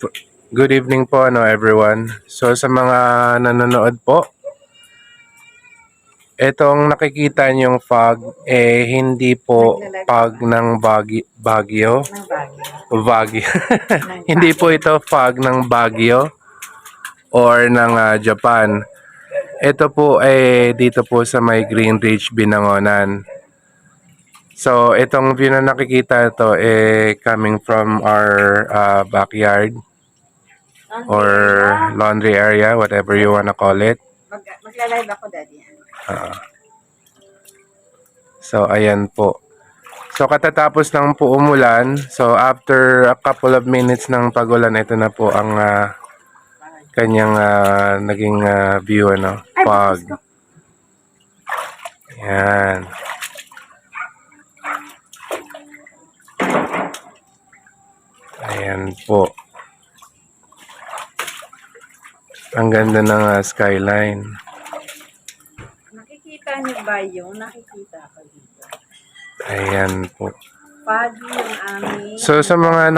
Good evening po everyone. So sa mga nanonood po, itong nakikita niyong fog hindi po fog ng Baguio. Ng Baguio. Baguio. Ng Hindi po ito fog ng Baguio or ng Japan. Ito po ay dito po sa may Green Ridge, Binangonan. So itong view na nakikita ito coming from our backyard or laundry area, whatever you wanna call it. Magla-live ako, Daddy. So ayan po. So katatapos lang po umulan. So after a couple of minutes ng pagulan, ito na po ang kanyang naging view, fog. Ayan. Ayan po. Ang ganda ng skyline. Nakikita niyo ba yung nakikita ko dito? Ayan po. Foggy yung aming... So sa mga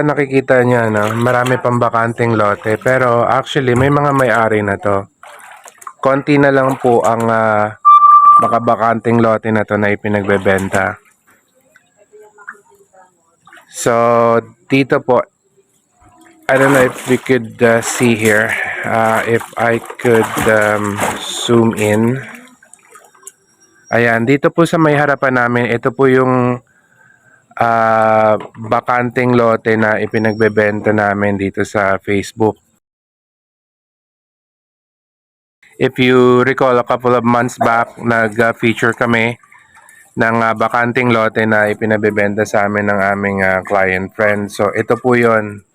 nakikita niya, marami pang bakanteng lote, pero actually may mga may-ari na to. Konti na lang po ang makabakanteng lote na to na ipinagbebenta. So dito po, I don't know if we could see here, if I could zoom in. Ayan, dito po sa may harapan namin, ito po yung bakanteng lote na ipinagbebenta namin dito sa Facebook. If you recall, a couple of months back, nag-feature kami ng bakanteng lote na ipinagbebenta sa amin ng aming client friend. So ito po yon.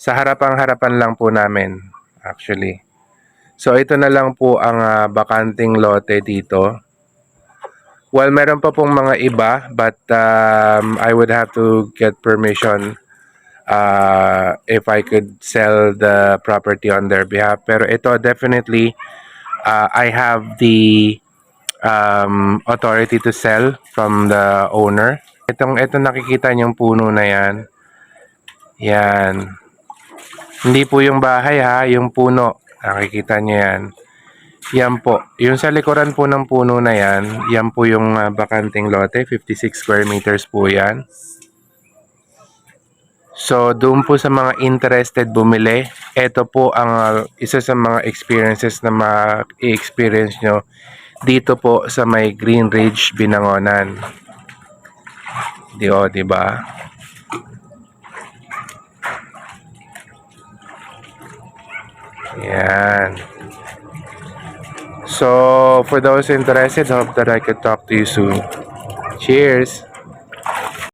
Sa harapang-harapan lang po namin, actually. So ito na lang po ang bakanteng lote dito. Well, meron pa pong mga iba, but I would have to get permission if I could sell the property on their behalf. Pero ito definitely, I have the authority to sell from the owner. Ito nakikita niyong puno na yan. Yan. Hindi po yung bahay yung puno. Nakikita niyo yan. Yan po. Yung sa likuran po ng puno na yan, yan po yung bakanting lote. 56 square meters po yan. So, doon po sa mga interested bumili, ito po ang isa sa mga experiences na ma-experience nyo dito po sa may Green Ridge, Binangonan. Diba? Yan. So, for those interested, hope that I could talk to you soon. Cheers!